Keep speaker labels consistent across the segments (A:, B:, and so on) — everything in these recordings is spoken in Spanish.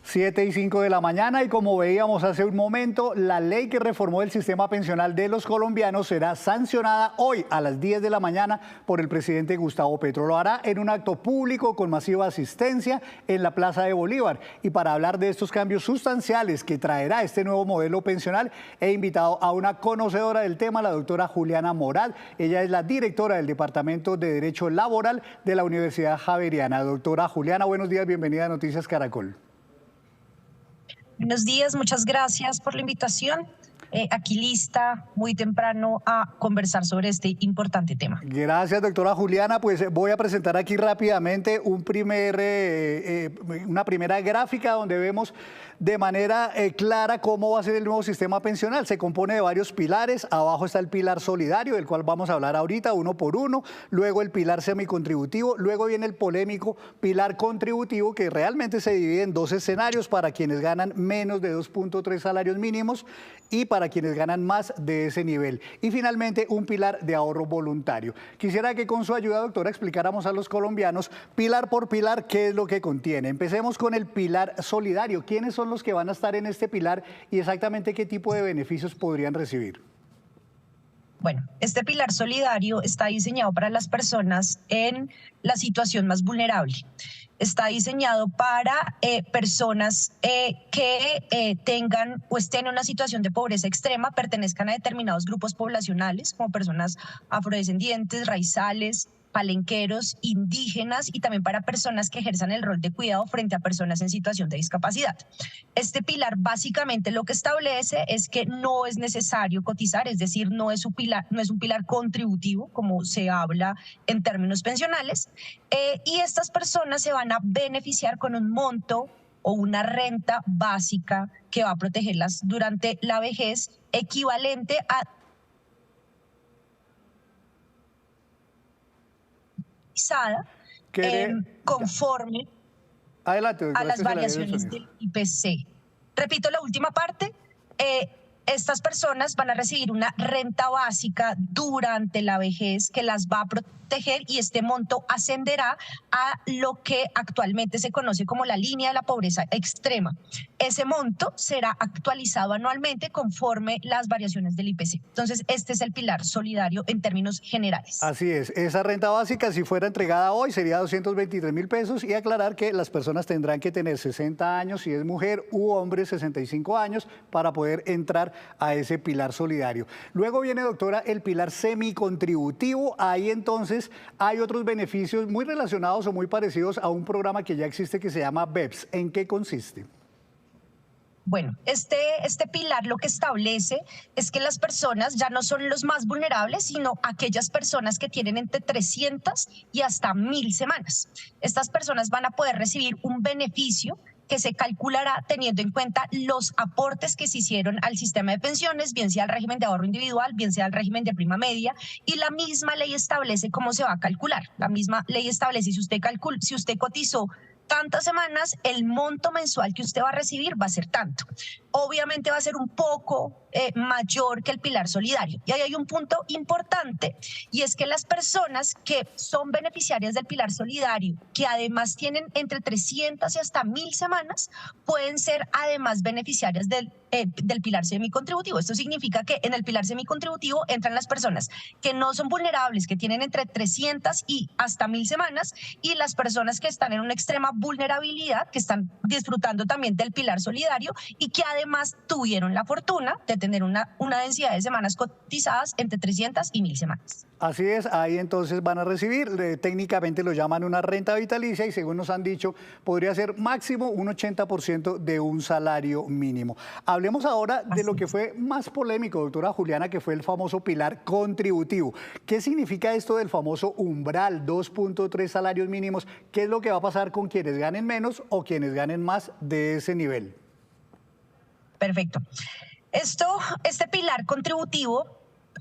A: 7:05 de la mañana y como veíamos hace un momento, la ley que reformó el sistema pensional de los colombianos será sancionada hoy a las 10 de la mañana por el presidente Gustavo Petro. Lo hará en un acto público con masiva asistencia en la Plaza de Bolívar. Y para hablar de estos cambios sustanciales que traerá este nuevo modelo pensional, he invitado a una conocedora del tema, la doctora Juliana Morad. Ella es la directora del Departamento de Derecho Laboral de la Universidad Javeriana. Doctora Juliana, buenos días, bienvenida a Noticias Caracol.
B: Buenos días, muchas gracias por la invitación. Aquí lista muy temprano a conversar sobre este importante tema.
A: Gracias, doctora Juliana. Pues voy a presentar aquí rápidamente una primera gráfica donde vemos de manera clara cómo va a ser el nuevo sistema pensional. Se compone de varios pilares. Abajo está el pilar solidario, del cual vamos a hablar ahorita uno por uno. Luego el pilar semicontributivo. Luego viene el polémico pilar contributivo, que realmente se divide en dos escenarios para quienes ganan menos de 2.3 salarios mínimos y para quienes ganan más de ese nivel. Y finalmente un pilar de ahorro voluntario. Quisiera que con su ayuda, doctora, explicáramos a los colombianos pilar por pilar qué es lo que contiene. Empecemos con el pilar solidario. ¿Quiénes son los que van a estar en este pilar y exactamente qué tipo de beneficios podrían recibir?
B: Bueno, este pilar solidario está diseñado para las personas en la situación más vulnerable. Está diseñado para personas que tengan o estén en una situación de pobreza extrema, pertenezcan a determinados grupos poblacionales, como personas afrodescendientes, raizales, palenqueros, indígenas y también para personas que ejerzan el rol de cuidado frente a personas en situación de discapacidad. Este pilar básicamente lo que establece es que no es necesario cotizar, es decir, no es un pilar contributivo como se habla en términos pensionales, y estas personas se van a beneficiar con un monto o una renta básica que va a protegerlas durante la vejez equivalente a conforme
A: Adelante,
B: a las variaciones del IPC. Repito la última parte. Estas personas van a recibir una renta básica durante la vejez que las va a proteger y este monto ascenderá a lo que actualmente se conoce como la línea de la pobreza extrema. Ese monto será actualizado anualmente conforme las variaciones del IPC. Entonces, este es el pilar solidario en términos generales.
A: Así es. Esa renta básica, si fuera entregada hoy, sería 223.000 pesos y aclarar que las personas tendrán que tener 60 años si es mujer u hombre 65 años para poder entrar a ese pilar solidario. Luego viene, doctora, el pilar semicontributivo. Ahí entonces hay otros beneficios muy relacionados o muy parecidos a un programa que ya existe que se llama BEPS. ¿En qué consiste?
B: Bueno, este pilar lo que establece es que las personas ya no son los más vulnerables, sino aquellas personas que tienen entre 300 y hasta 1.000 semanas. Estas personas van a poder recibir un beneficio que se calculará teniendo en cuenta los aportes que se hicieron al sistema de pensiones, bien sea al régimen de ahorro individual, bien sea al régimen de prima media, y la misma ley establece cómo se va a calcular. La misma ley establece si usted cotizó tantas semanas, el monto mensual que usted va a recibir va a ser tanto. Obviamente va a ser un poco mayor que el pilar solidario. Y ahí hay un punto importante, y es que las personas que son beneficiarias del pilar solidario, que además tienen entre 300 y hasta 1.000 semanas, pueden ser además beneficiarias del pilar semicontributivo. Esto significa que en el pilar semicontributivo entran las personas que no son vulnerables, que tienen entre 300 y hasta 1.000 semanas, y las personas que están en una extrema vulnerabilidad, que están disfrutando también del pilar solidario y que además tuvieron la fortuna de tener una densidad de semanas cotizadas entre 300 y 1.000 semanas.
A: Así es, ahí entonces van a recibir, técnicamente lo llaman una renta vitalicia y según nos han dicho, podría ser máximo un 80% de un salario mínimo. Hablemos ahora de lo que fue más polémico, doctora Juliana, que fue el famoso pilar contributivo. ¿Qué significa esto del famoso umbral, 2.3 salarios mínimos? ¿Qué es lo que va a pasar con quienes ganen menos o quienes ganen más de ese nivel?
B: Perfecto. Este pilar contributivo,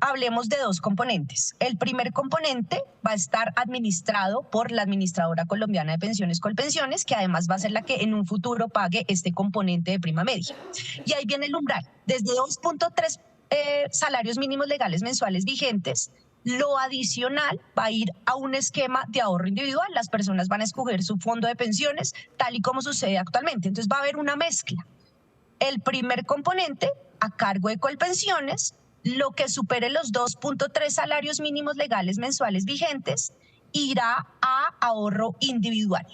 B: hablemos de dos componentes. El primer componente va a estar administrado por la Administradora Colombiana de Pensiones Colpensiones, que además va a ser la que en un futuro pague este componente de prima media. Y ahí viene el umbral, desde 2.3 salarios mínimos legales mensuales vigentes Lo adicional va a ir a un esquema de ahorro individual. Las personas van a escoger su fondo de pensiones tal y como sucede actualmente. Entonces va a haber una mezcla. El primer componente a cargo de Colpensiones, lo que supere los 2.3 salarios mínimos legales mensuales vigentes, irá a ahorro individual.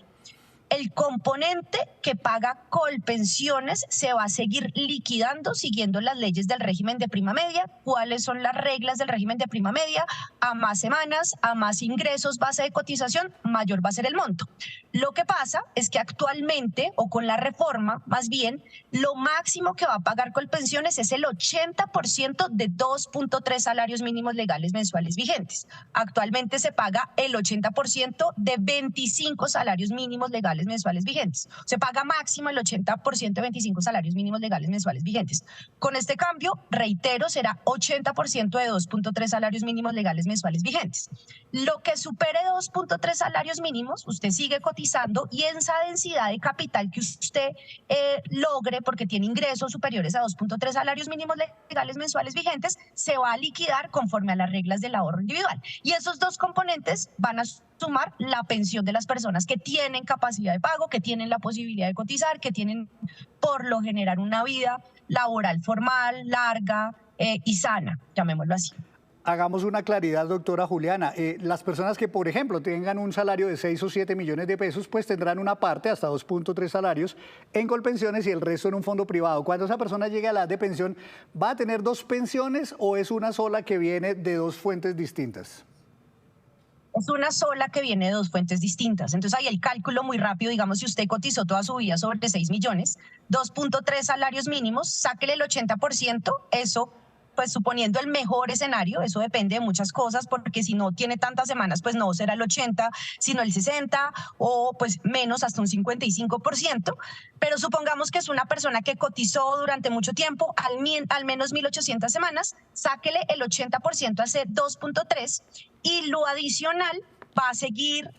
B: El componente que paga Colpensiones se va a seguir liquidando siguiendo las leyes del régimen de prima media. ¿Cuáles son las reglas del régimen de prima media? A más semanas, a más ingresos base de cotización, mayor va a ser el monto. Lo que pasa es que actualmente, o con la reforma más bien, lo máximo que va a pagar Colpensiones es el 80% de 2.3 salarios mínimos legales mensuales vigentes. Actualmente se paga el 80% de 25 salarios mínimos legales mensuales vigentes. Se paga máximo el 80% de 25 salarios mínimos legales mensuales vigentes. Con este cambio, reitero, será 80% de 2.3 salarios mínimos legales mensuales vigentes. Lo que supere 2.3 salarios mínimos, usted sigue cotizando y en esa densidad de capital que usted logre, porque tiene ingresos superiores a 2.3 salarios mínimos legales mensuales vigentes, se va a liquidar conforme a las reglas del ahorro individual. Y esos dos componentes van a sumar la pensión de las personas que tienen capacidad de pago, que tienen la posibilidad de cotizar, que tienen por lo general una vida laboral formal, larga y sana, llamémoslo así.
A: Hagamos una claridad, doctora Juliana. Las personas que, por ejemplo, tengan un salario de 6 o 7 millones de pesos, pues tendrán una parte, hasta 2.3 salarios, en Colpensiones y el resto en un fondo privado. Cuando esa persona llegue a la edad de pensión, ¿va a tener dos pensiones o es una sola que viene de dos fuentes distintas?
B: Es una sola que viene de dos fuentes distintas. Entonces hay el cálculo muy rápido. Digamos, si usted cotizó toda su vida sobre 6 millones, 2.3 salarios mínimos, sáquele el 80%, eso pues suponiendo el mejor escenario, eso depende de muchas cosas, porque si no tiene tantas semanas, pues no será el 80, sino el 60 o pues menos, hasta un 55%. Pero supongamos que es una persona que cotizó durante mucho tiempo, al menos 1.800 semanas, sáquele el 80% a ser 2.3 y lo adicional va a seguir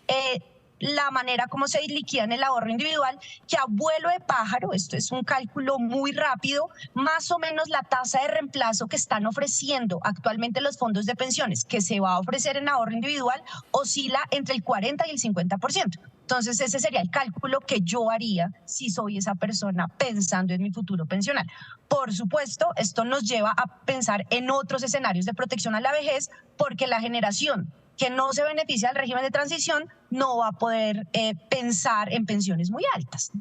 B: la manera como se liquida en el ahorro individual, que a vuelo de pájaro, esto es un cálculo muy rápido, más o menos la tasa de reemplazo que están ofreciendo actualmente los fondos de pensiones, que se va a ofrecer en ahorro individual, oscila entre el 40 y el 50%. Entonces ese sería el cálculo que yo haría si soy esa persona pensando en mi futuro pensional. Por supuesto, esto nos lleva a pensar en otros escenarios de protección a la vejez, porque la generación que no se beneficia del régimen de transición no va a poder pensar en pensiones muy altas,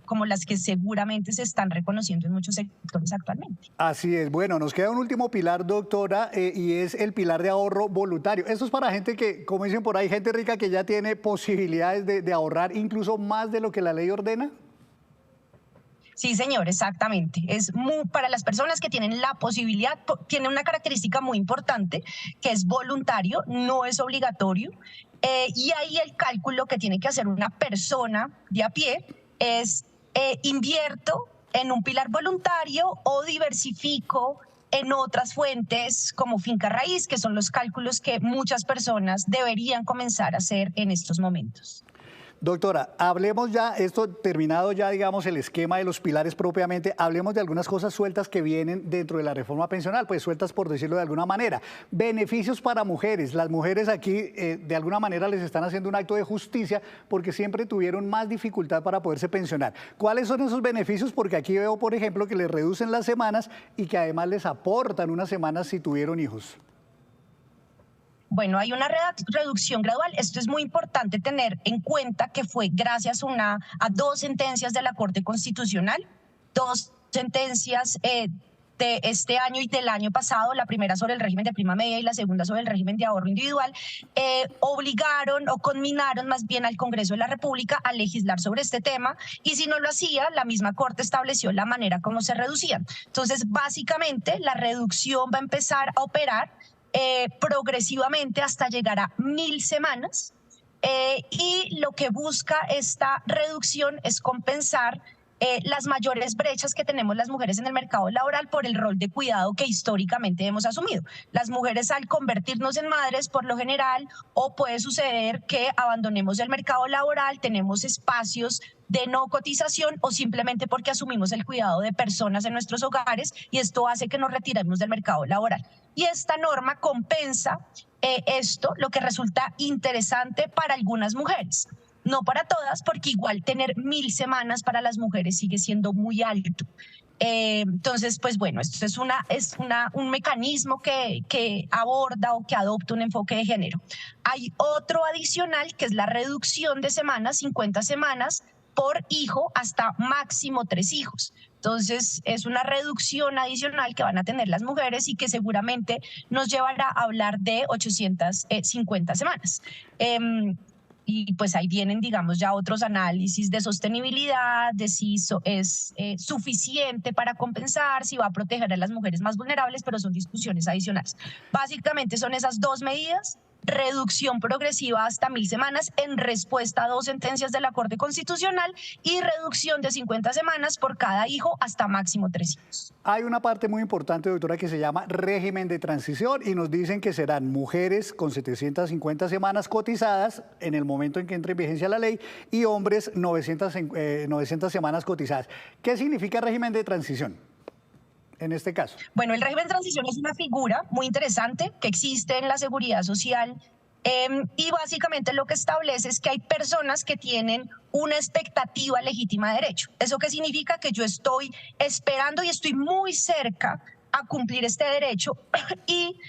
B: como las que seguramente se están reconociendo en muchos sectores actualmente.
A: Así es. Bueno, nos queda un último pilar, doctora, y es el pilar de ahorro voluntario. Esto es para gente que, como dicen por ahí, gente rica que ya tiene posibilidades de ahorrar incluso más de lo que la ley ordena.
B: Sí, señor, exactamente. Es muy, para las personas que tienen la posibilidad, tiene una característica muy importante, que es voluntario, no es obligatorio. Y ahí el cálculo que tiene que hacer una persona de a pie es invierto en un pilar voluntario o diversifico en otras fuentes como finca raíz, que son los cálculos que muchas personas deberían comenzar a hacer en estos momentos.
A: Doctora, hablemos ya, esto terminado ya, digamos, el esquema de los pilares propiamente, hablemos de algunas cosas sueltas que vienen dentro de la reforma pensional, pues sueltas por decirlo de alguna manera. Beneficios para mujeres. Las mujeres aquí de alguna manera les están haciendo un acto de justicia porque siempre tuvieron más dificultad para poderse pensionar. ¿Cuáles son esos beneficios? Porque aquí veo, por ejemplo, que les reducen las semanas y que además les aportan unas semanas si tuvieron hijos.
B: Bueno, hay una reducción gradual. Esto es muy importante tener en cuenta que fue gracias a dos sentencias de la Corte Constitucional, dos sentencias de este año y del año pasado, la primera sobre el régimen de prima media y la segunda sobre el régimen de ahorro individual, obligaron o conminaron más bien al Congreso de la República a legislar sobre este tema, y si no lo hacía, la misma Corte estableció la manera como se reducían. Entonces, básicamente, la reducción va a empezar a operar progresivamente hasta llegar a 1.000 semanas y lo que busca esta reducción es compensar las mayores brechas que tenemos las mujeres en el mercado laboral por el rol de cuidado que históricamente hemos asumido. Las mujeres, al convertirnos en madres, por lo general, o puede suceder que abandonemos el mercado laboral, tenemos espacios de no cotización o simplemente porque asumimos el cuidado de personas en nuestros hogares, y esto hace que nos retiremos del mercado laboral. Y esta norma compensa esto, lo que resulta interesante para algunas mujeres. No para todas, porque igual tener 1000 semanas para las mujeres sigue siendo muy alto. Entonces, pues bueno, esto es un mecanismo que aborda o que adopta un enfoque de género. Hay otro adicional, que es la reducción de semanas, 50 semanas por hijo hasta máximo 3 hijos. Entonces, es una reducción adicional que van a tener las mujeres y que seguramente nos llevará a hablar de 850 semanas. Y pues ahí vienen, digamos, ya otros análisis de sostenibilidad, de si es suficiente para compensar, si va a proteger a las mujeres más vulnerables, pero son discusiones adicionales. Básicamente son esas dos medidas: reducción progresiva hasta 1000 semanas en respuesta a 2 sentencias de la Corte Constitucional, y reducción de 50 semanas por cada hijo hasta máximo 3 hijos.
A: Hay una parte muy importante, doctora, que se llama régimen de transición, y nos dicen que serán mujeres con 750 semanas cotizadas en el momento en que entre en vigencia la ley y hombres 900 semanas cotizadas. ¿Qué significa régimen de transición en este caso?
B: Bueno, el régimen de transición es una figura muy interesante que existe en la seguridad social, y básicamente lo que establece es que hay personas que tienen una expectativa legítima de derecho. ¿Eso qué significa? Que yo estoy esperando y estoy muy cerca a cumplir este derecho y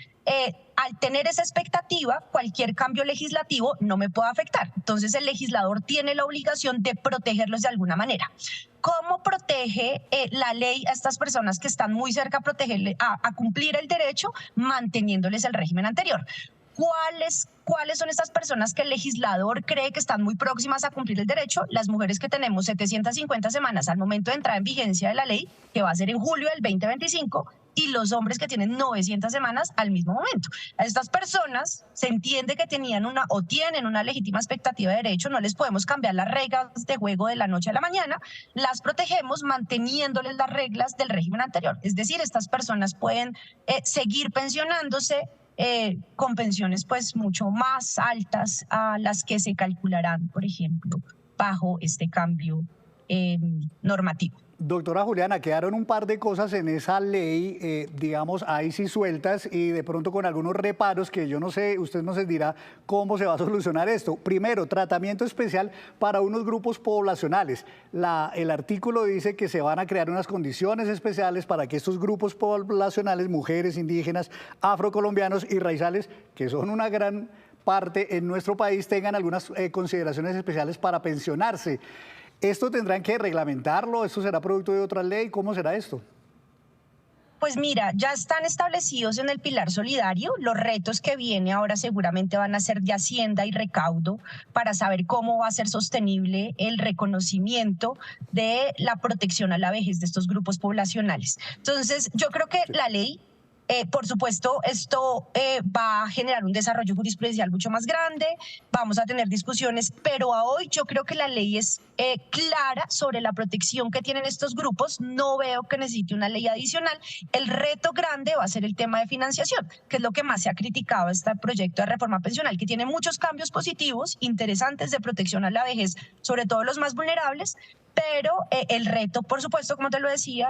B: al tener esa expectativa, cualquier cambio legislativo no me puede afectar. Entonces el legislador tiene la obligación de protegerlos de alguna manera. ¿Cómo protege la ley a estas personas que están muy cerca a cumplir el derecho, manteniéndoles el régimen anterior? ¿Cuáles son estas personas que el legislador cree que están muy próximas a cumplir el derecho? Las mujeres que tenemos 750 semanas al momento de entrar en vigencia de la ley, que va a ser en julio del 2025, y los hombres que tienen 900 semanas al mismo momento. A estas personas se entiende que tienen una legítima expectativa de derecho, no les podemos cambiar las reglas de juego de la noche a la mañana, las protegemos manteniéndoles las reglas del régimen anterior. Es decir, estas personas pueden seguir pensionándose con pensiones pues mucho más altas a las que se calcularán, por ejemplo, bajo este cambio normativo.
A: Doctora Juliana, quedaron un par de cosas en esa ley, digamos, ahí sí sueltas, y de pronto con algunos reparos que yo no sé, usted nos dirá cómo se va a solucionar esto. Primero, tratamiento especial para unos grupos poblacionales. El artículo dice que se van a crear unas condiciones especiales para que estos grupos poblacionales, mujeres, indígenas, afrocolombianos y raizales, que son una gran parte en nuestro país, tengan algunas consideraciones especiales para pensionarse. ¿Esto tendrán que reglamentarlo? ¿Esto será producto de otra ley? ¿Cómo será esto?
B: Pues mira, ya están establecidos en el pilar solidario. Los retos que viene ahora seguramente van a ser de Hacienda y recaudo para saber cómo va a ser sostenible el reconocimiento de la protección a la vejez de estos grupos poblacionales. Entonces, yo creo que la ley, por supuesto, esto va a generar un desarrollo jurisprudencial mucho más grande, vamos a tener discusiones, pero a hoy yo creo que la ley es clara sobre la protección que tienen estos grupos. No veo que necesite una ley adicional. El reto grande va a ser el tema de financiación, que es lo que más se ha criticado este proyecto de reforma pensional, que tiene muchos cambios positivos, interesantes, de protección a la vejez, sobre todo los más vulnerables, pero el reto, por supuesto, como te lo decía,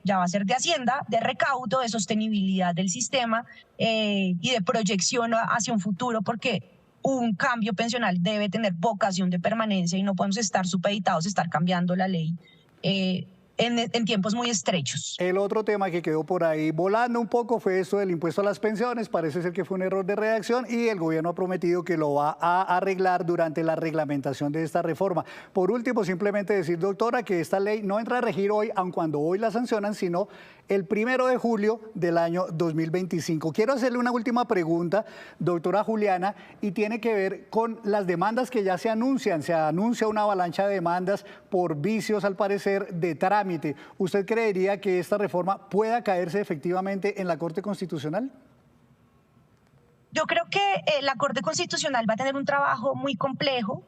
B: ya va a ser de Hacienda, de recaudo, de sostenibilidad del sistema y de proyección hacia un futuro, porque un cambio pensional debe tener vocación de permanencia y no podemos estar supeditados a estar cambiando la ley en tiempos muy estrechos.
A: El otro tema que quedó por ahí volando un poco fue esto del impuesto a las pensiones. Parece ser que fue un error de redacción y el gobierno ha prometido que lo va a arreglar durante la reglamentación de esta reforma. Por último, simplemente decir, doctora, que esta ley no entra a regir hoy, aun cuando hoy la sancionan, sino el 1 de julio del año 2025. Quiero hacerle una última pregunta, doctora Juliana, y tiene que ver con las demandas que ya se anuncian. Se anuncia una avalancha de demandas por vicios, al parecer, de trámite. ¿Usted creería que esta reforma pueda caerse efectivamente en la Corte Constitucional?
B: Yo creo que la Corte Constitucional va a tener un trabajo muy complejo.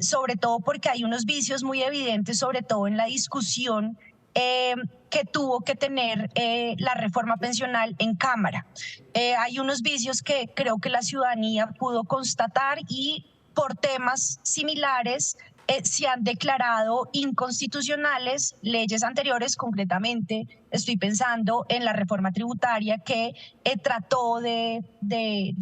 B: sobre todo porque hay unos vicios muy evidentes, sobre todo en la discusión que tuvo que tener la reforma pensional en Cámara. Hay unos vicios que creo que la ciudadanía pudo constatar y por temas similares se han declarado inconstitucionales leyes anteriores. Concretamente estoy pensando en la reforma tributaria que trató de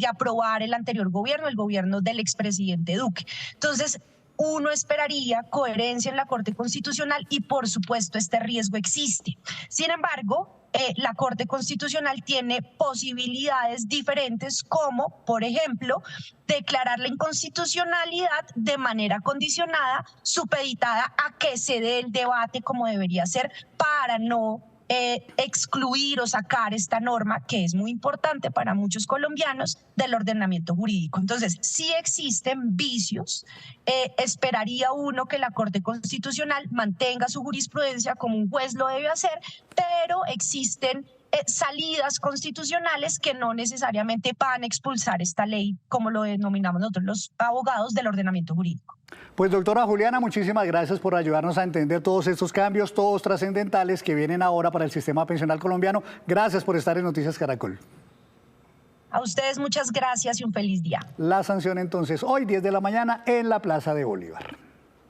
B: aprobar el anterior gobierno, el gobierno del expresidente Duque. Entonces, uno esperaría coherencia en la Corte Constitucional y, por supuesto, este riesgo existe. Sin embargo, la Corte Constitucional tiene posibilidades diferentes, como, por ejemplo, declarar la inconstitucionalidad de manera condicionada, supeditada a que se dé el debate como debería ser, para no excluir o sacar esta norma que es muy importante para muchos colombianos del ordenamiento jurídico. Entonces, sí existen vicios. Esperaría uno que la Corte Constitucional mantenga su jurisprudencia como un juez lo debe hacer, pero existen salidas constitucionales que no necesariamente van a expulsar esta ley, como lo denominamos nosotros los abogados, del ordenamiento jurídico.
A: Pues doctora Juliana, muchísimas gracias por ayudarnos a entender todos estos cambios, todos trascendentales que vienen ahora para el sistema pensional colombiano. Gracias por estar en Noticias Caracol.
B: A ustedes muchas gracias y un feliz día.
A: La sanción entonces hoy 10 de la mañana en la Plaza de Bolívar.